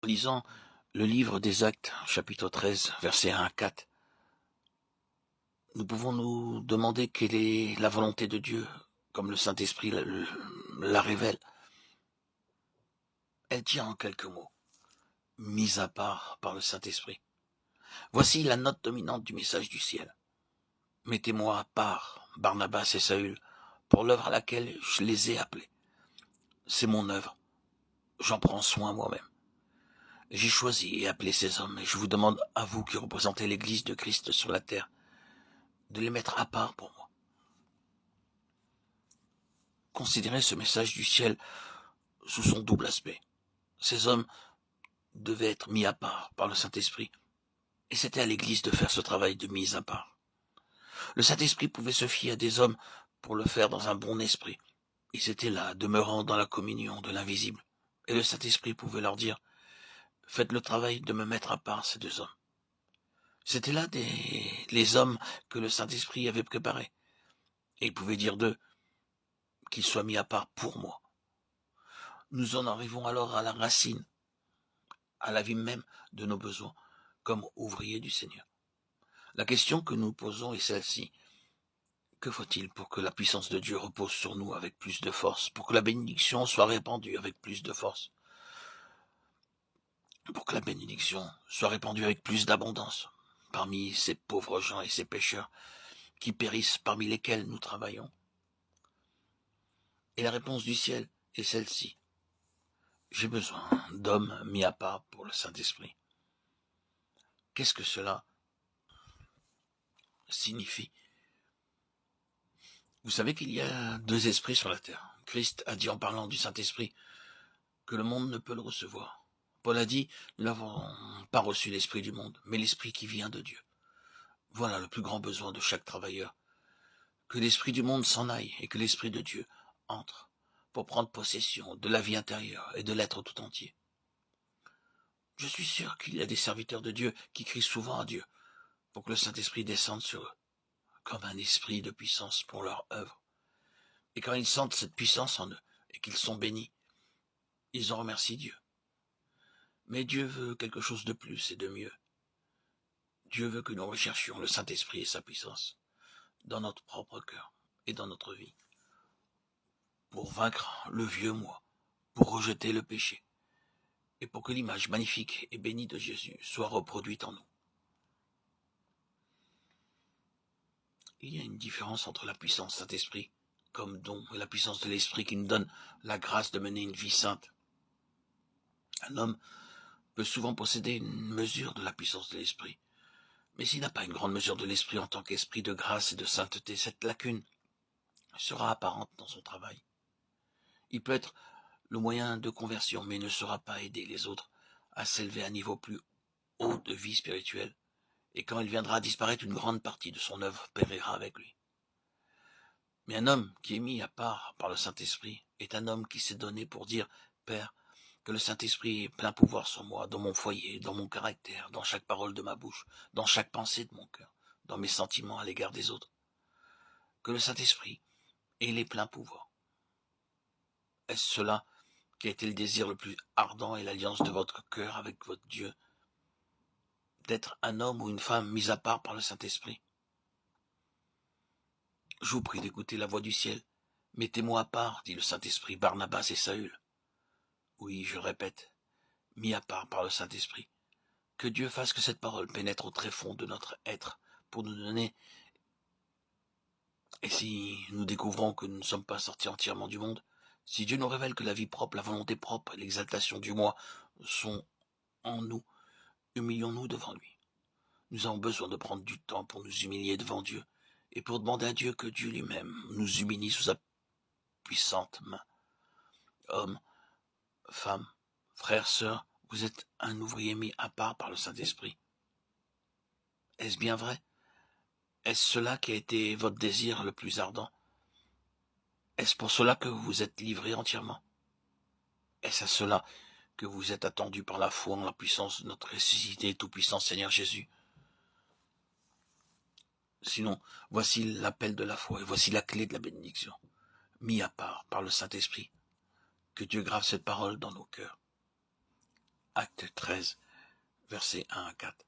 En lisant le livre des Actes, chapitre 13, versets 1 à 4, nous pouvons nous demander quelle est la volonté de Dieu, comme le Saint-Esprit la révèle. Elle tient en quelques mots, mise à part par le Saint-Esprit. Voici la note dominante du message du ciel. Mettez-moi à part, Barnabas et Saül, pour l'œuvre à laquelle je les ai appelés. C'est mon œuvre. J'en prends soin moi-même. J'ai choisi et appelé ces hommes, et je vous demande à vous qui représentez l'Église de Christ sur la terre, de les mettre à part pour moi. Considérez ce message du ciel sous son double aspect. Ces hommes devaient être mis à part par le Saint-Esprit, et c'était à l'Église de faire ce travail de mise à part. Le Saint-Esprit pouvait se fier à des hommes pour le faire dans un bon esprit. Ils étaient là, demeurant dans la communion de l'invisible. Et le Saint-Esprit pouvait leur dire, faites le travail de me mettre à part ces deux hommes. C'étaient là les hommes que le Saint-Esprit avait préparés. Et il pouvait dire d'eux qu'ils soient mis à part pour moi. Nous en arrivons alors à la racine, à la vie même de nos besoins, comme ouvriers du Seigneur. La question que nous posons est celle-ci. Que faut-il pour que la puissance de Dieu repose sur nous avec plus de force, pour que la bénédiction soit répandue avec plus de force, pour que la bénédiction soit répandue avec plus d'abondance parmi ces pauvres gens et ces pécheurs qui périssent parmi lesquels nous travaillons? Et la réponse du ciel est celle-ci. J'ai besoin d'hommes mis à part pour le Saint-Esprit. Qu'est-ce que cela signifie? Vous savez qu'il y a deux esprits sur la terre. Christ a dit en parlant du Saint-Esprit que le monde ne peut le recevoir. Paul a dit, nous n'avons pas reçu l'esprit du monde, mais l'esprit qui vient de Dieu. Voilà le plus grand besoin de chaque travailleur. Que l'esprit du monde s'en aille et que l'esprit de Dieu entre pour prendre possession de la vie intérieure et de l'être tout entier. Je suis sûr qu'il y a des serviteurs de Dieu qui crient souvent à Dieu pour que le Saint-Esprit descende sur eux, comme un esprit de puissance pour leur œuvre. Et quand ils sentent cette puissance en eux et qu'ils sont bénis, ils en remercient Dieu. Mais Dieu veut quelque chose de plus et de mieux. Dieu veut que nous recherchions le Saint-Esprit et sa puissance dans notre propre cœur et dans notre vie, pour vaincre le vieux moi, pour rejeter le péché, et pour que l'image magnifique et bénie de Jésus soit reproduite en nous. Il y a une différence entre la puissance Saint-Esprit comme don et la puissance de l'Esprit qui nous donne la grâce de mener une vie sainte. Un homme peut souvent posséder une mesure de la puissance de l'Esprit, mais s'il n'a pas une grande mesure de l'Esprit en tant qu'esprit de grâce et de sainteté, cette lacune sera apparente dans son travail. Il peut être le moyen de conversion, mais ne saura pas aider les autres à s'élever à un niveau plus haut de vie spirituelle. Et quand il viendra à disparaître, une grande partie de son œuvre périra avec lui. Mais un homme qui est mis à part par le Saint-Esprit est un homme qui s'est donné pour dire, Père, que le Saint-Esprit ait plein pouvoir sur moi, dans mon foyer, dans mon caractère, dans chaque parole de ma bouche, dans chaque pensée de mon cœur, dans mes sentiments à l'égard des autres. Que le Saint-Esprit ait les pleins pouvoirs. Est-ce cela qui a été le désir le plus ardent et l'alliance de votre cœur avec votre Dieu, d'être un homme ou une femme mis à part par le Saint-Esprit? Je vous prie d'écouter la voix du ciel. Mettez-moi à part, dit le Saint-Esprit, Barnabas et Saül. Oui, je répète, mis à part par le Saint-Esprit. Que Dieu fasse que cette parole pénètre au tréfonds de notre être pour nous donner, et si nous découvrons que nous ne sommes pas sortis entièrement du monde, si Dieu nous révèle que la vie propre, la volonté propre et l'exaltation du moi sont en nous, humilions-nous devant lui. Nous avons besoin de prendre du temps pour nous humilier devant Dieu et pour demander à Dieu que Dieu lui-même nous humilie sous sa puissante main. Hommes, femmes, frères, sœurs, vous êtes un ouvrier mis à part par le Saint-Esprit. Est-ce bien vrai? Est-ce cela qui a été votre désir le plus ardent? Est-ce pour cela que vous vous êtes livré entièrement? Est-ce à cela que vous êtes attendu par la foi en la puissance de notre ressuscité tout-puissant Seigneur Jésus? Sinon, voici l'appel de la foi et voici la clé de la bénédiction, mis à part par le Saint-Esprit. Que Dieu grave cette parole dans nos cœurs. Acte 13, versets 1 à 4.